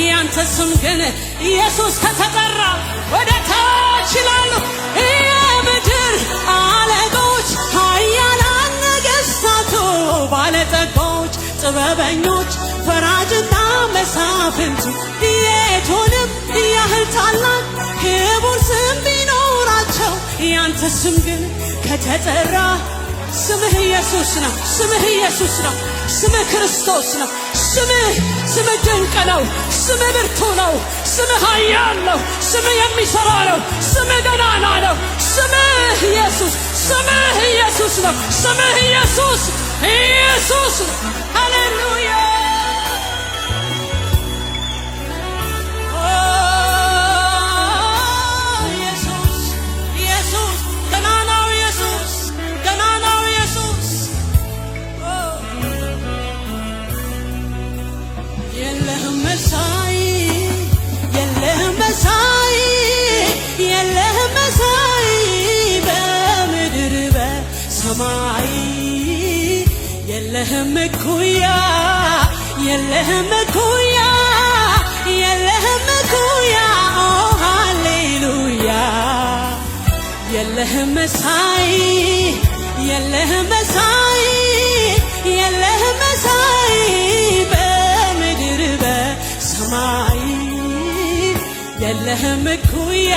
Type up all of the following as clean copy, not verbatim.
ያንተ ስም ግን ኢየሱስ ከተጠራ ወደ ታች ይላሉ የምድር አለቆች ኃያላን ነገሥታቱ ባለጠጎች ጥበበኞች ፈራጅና መሳፍንቱ የቱንም ያህል ታላቅ ክቡር ስም ቢኖራቸው ያንተ ስም ግን ከተጠራ ስምህ ኢየሱስ ነው። ስምህ ኢየሱስ ነው። ስምህ ክርስቶስ ነው። ስምህ ድንቅ ነው። ስምህ ብርቱ ነው። ስምህ ኃያል ነው። ስምህ የሚሠራ ነው። ስምህ ገናና ነው። ስምህ ኢየሱስ ነው። ስምህ ኢየሱስ ነው። ሃሌሉያ የለህም እኩያ የለህም እኩያ የለህም እኩያ ኦ ሃሌሉያ የለህም መሳይ የለህም መሳይ የለህም መሳይ በምድር በሰማይ የለህም እኩያ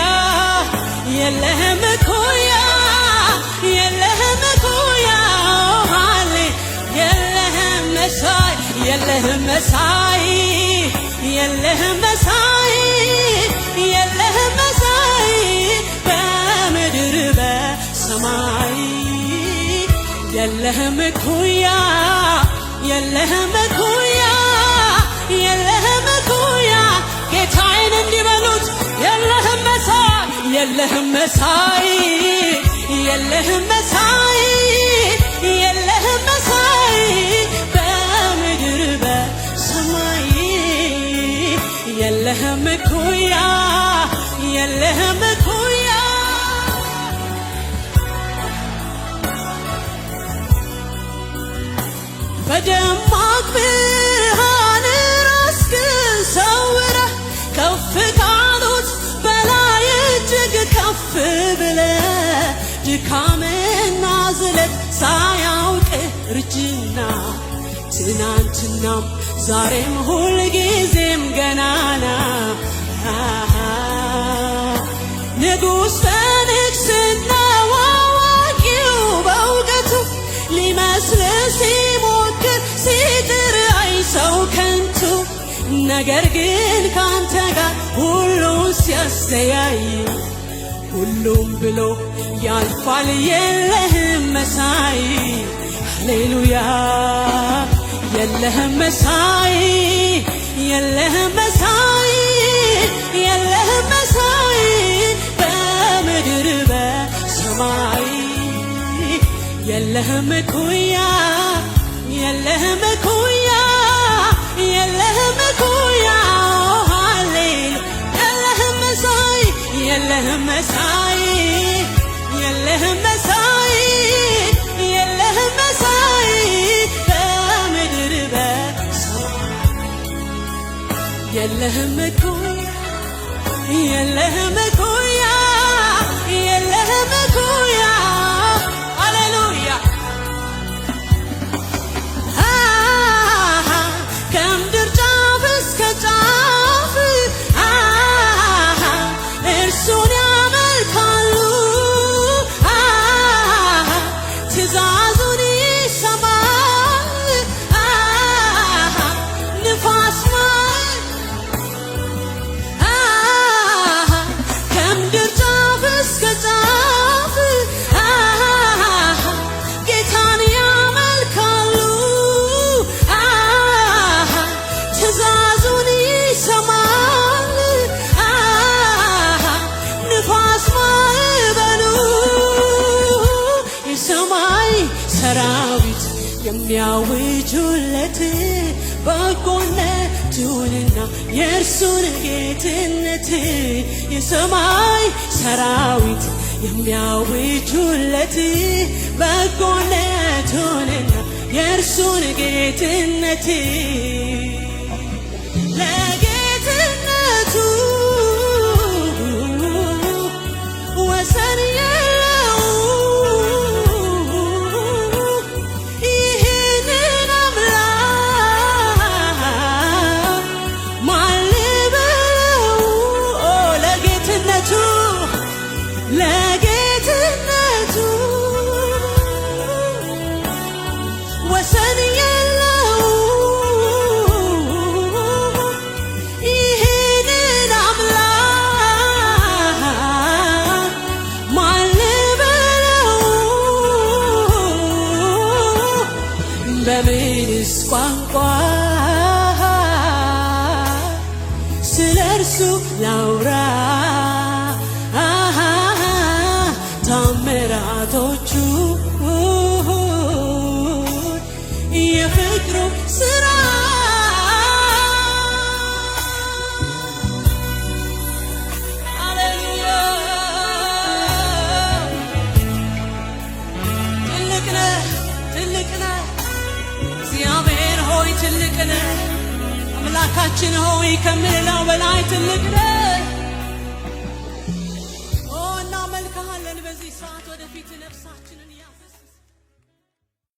የለህም እኩያ የለህም እኩያ የለህም መሳይ የለህም መሳይ የለህም መሳይ በምድር በሰማይ የለህም እኩያ የለህም እኩያ የለህም እኩያ ጌታዬን እንዲበሉት የለህም መሳይ የለህም መሳይ የለህም መሳይ የለህም መሳይ በምድር በሰማይ የለህም እኩያ የለህም እኩያ በደማቅ ብርሃን ራስህን ሰውረህ ከፍ ካሉት በላይ እጅግ ከፍ ብለህ ድካምና ዝለት ሳያውቅ እርጅና ትናንትናም ዛሬም ሁልጊዜም ገናና ንጉሥ በንግሥናው አዋቂው በእውቀቱ ሊመስልህ ሲሞክር ሲጥር አይ ሰው ከንቱ ነገር ግን ካንተ ጋር ሁሉን ሲያስተያይ ሁሉም ብሎ ያልፋል የለህም መሳይ ሃሌሉያ የለህም መሳይ የለህም መሳይ የለህም መሳይ በምድር በሰማይ የለህም እኩያ የለህም እኩያ የለህም እኩያ ሃሌሉያ የለህም መሳይ የለህም መሳይ የለህም መሳይ የለህም መሳይ በምድር በሰማይ የለህም እኩያ የለህም እኩያ የለህም እኩያ ሃሌሉያ ከምድር ጫፍ እስከ ጫፍ እርሱን ያመልካሉ ትእዛዙን ይሰማል ንፋስ ከምድር ጫፍ እስከ ጫፍ ጌታን ያመልካሉ ትእዛዙን ይሰማል ንፋስ ማዕበሉ የሰማይ ሰራዊት የሚያውጁለት በጎነቱንና የእርሱን ጌትነት የሰማይ ሰራዊት የሚያውጁለት በጎነቱንና የእርሱን ጌትነት ለጌታ ስለሱ ላውራ ታምራቶቹ የፍቅሩ ስራ ሃሌሉያ ትልቅ ነህ ትልቅ ነህ እግዚአብሔር ሆይ ትልቅ ነህ አምላካችን ሆይ ከምንለው በላይ ትልቅ ነህ